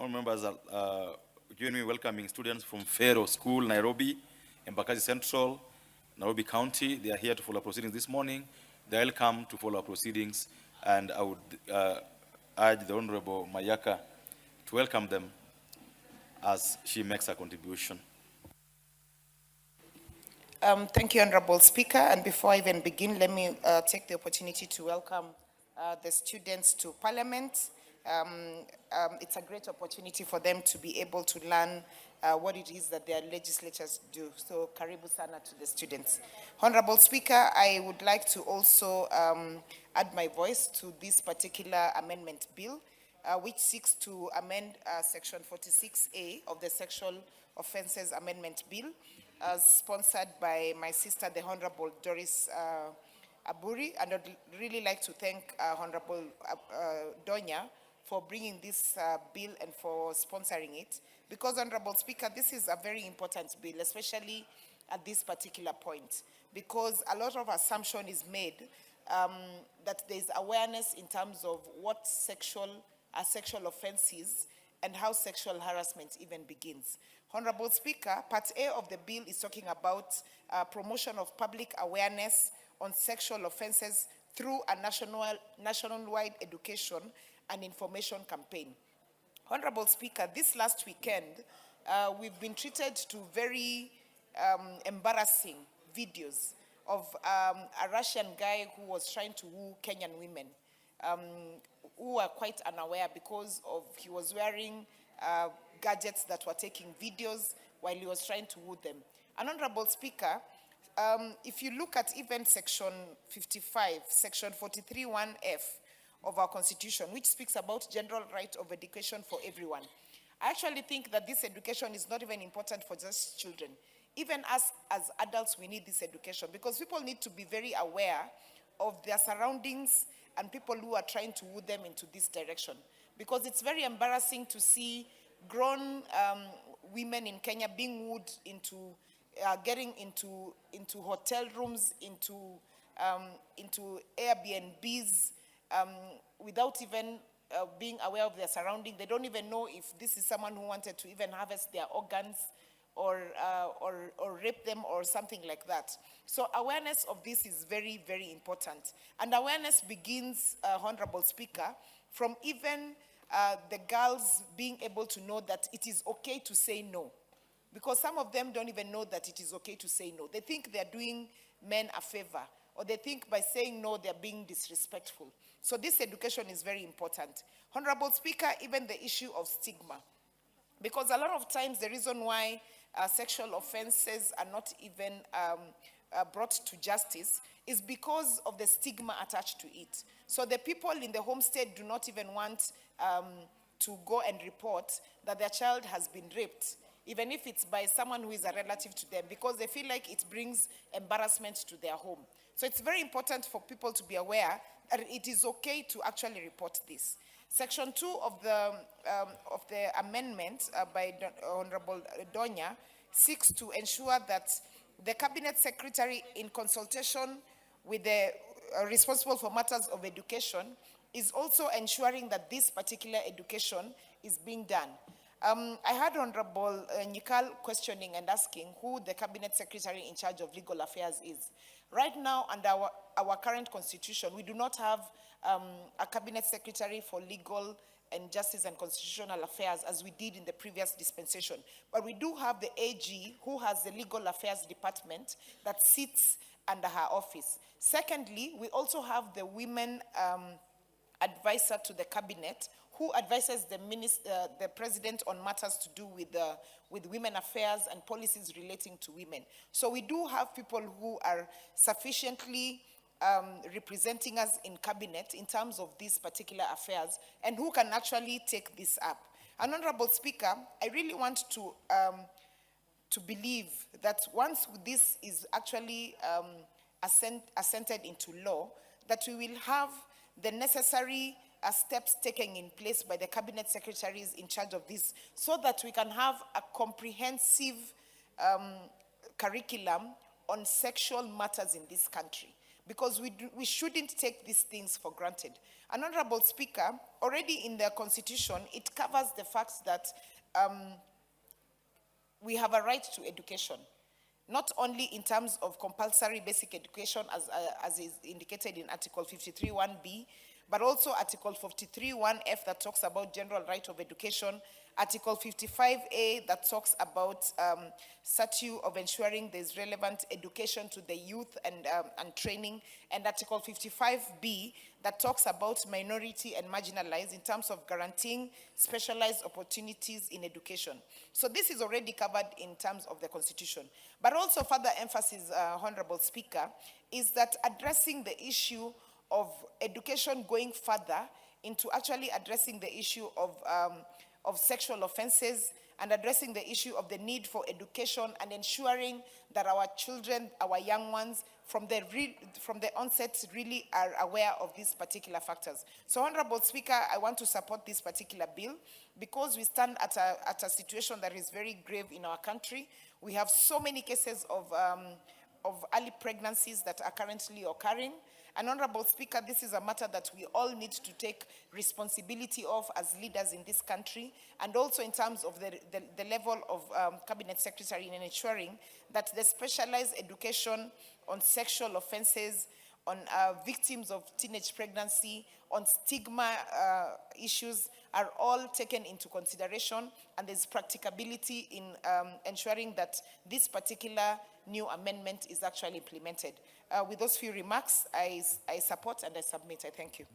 All members join me welcoming students from Faro School, Nairobi, Embakasi Central, Nairobi County. They are here to follow proceedings this morning. They are welcome to follow proceedings, and I would urge the Honorable Mayaka to welcome them as she makes her contribution. Thank you, Honorable Speaker. And before I even begin, let me take the opportunity to welcome the students to Parliament. It's a great opportunity for them to be able to learn what it is that their legislatures do. So, karibu sana to the students. Honorable Speaker, I would like to also add my voice to this particular amendment bill, which seeks to amend Section 46A of the Sexual Offences Amendment Bill, sponsored by my sister, the Honorable Doris Aburi, and I'd really like to thank Honorable Donya for bringing this bill and for sponsoring it. Because, Honorable Speaker, this is a very important bill, especially at this particular point, because a lot of assumption is made that there's awareness in terms of what sexual offense is and how sexual harassment even begins. Honorable Speaker, Part A of the bill is talking about promotion of public awareness on sexual offenses through a nationwide education and information campaign. Honorable Speaker, this last weekend, we've been treated to very embarrassing videos of a Russian guy who was trying to woo Kenyan women, who were quite unaware because of he was wearing gadgets that were taking videos while he was trying to woo them. And Honorable Speaker, if you look at even Section 55, Section 43(1)(f of our Constitution, which speaks about general right of education for everyone, I actually think that this education is not even important for just children. Even us as adults, we need this education because people need to be very aware of their surroundings and people who are trying to woo them into this direction. Because it's very embarrassing to see grown women in Kenya being wooed into getting into hotel rooms, into Airbnbs, without even being aware of their surrounding. They don't even know if this is someone who wanted to even harvest their organs or rape them or something like that. So awareness of this is very, very important. And awareness begins, Honorable Speaker, from even the girls being able to know that it is okay to say no. Because some of them don't even know that it is okay to say no. They think they're doing men a favor, or they think by saying no, they're being disrespectful. So this education is very important. Honorable Speaker, even the issue of stigma. Because a lot of times the reason why sexual offenses are not even brought to justice is because of the stigma attached to it. So the people in the home state do not even want to go and report that their child has been raped, even if it's by someone who is a relative to them, because they feel like it brings embarrassment to their home. So it's very important for people to be aware that it is okay to actually report this. Section 2 of the amendment by Honorable Donya seeks to ensure that the Cabinet Secretary, in consultation with the responsible for matters of education, is also ensuring that this particular education is being done. I had Honorable Nyikal questioning and asking who the Cabinet Secretary in charge of legal affairs is. Right now, under our current constitution, we do not have a Cabinet Secretary for Legal and Justice and Constitutional Affairs as we did in the previous dispensation. But we do have the AG, who has the Legal Affairs Department that sits under her office. Secondly, we also have the Women Advisor to the Cabinet, who advises the President on matters to do with women affairs and policies relating to women. So we do have people who are sufficiently representing us in cabinet in terms of these particular affairs and who can actually take this up. And Honorable Speaker, I really want to believe that once this is actually assented into law, that we will have the necessary steps taken in place by the Cabinet Secretaries in charge of this, so that we can have a comprehensive curriculum on sexual matters in this country. because we shouldn't take these things for granted. And Honorable Speaker, already in the Constitution, it covers the fact that we have a right to education, not only in terms of compulsory basic education as is indicated in Article 53(1)(b), but also Article 53(1)(f) that talks about general right of education, Article 55A that talks about statute of ensuring there's relevant education to the youth and training, and Article 55B that talks about minority and marginalized in terms of guaranteeing specialized opportunities in education. So this is already covered in terms of the Constitution. But also further emphasis, Honorable Speaker, is that addressing the issue of education going further into actually addressing the issue of sexual offenses and addressing the issue of the need for education and ensuring that our children, our young ones, from the onset really are aware of these particular factors. So, Honorable Speaker, I want to support this particular bill because we stand at a situation that is very grave in our country. We have so many cases of early pregnancies that are currently occurring. And Honorable Speaker, this is a matter that we all need to take responsibility of as leaders in this country, and also in terms of the level of Cabinet Secretary in ensuring that the specialized education on sexual offenses, on victims of teenage pregnancy, on stigma issues are all taken into consideration, and there's practicability in ensuring that this particular new amendment is actually implemented. With those few remarks, I support and I submit. I thank you.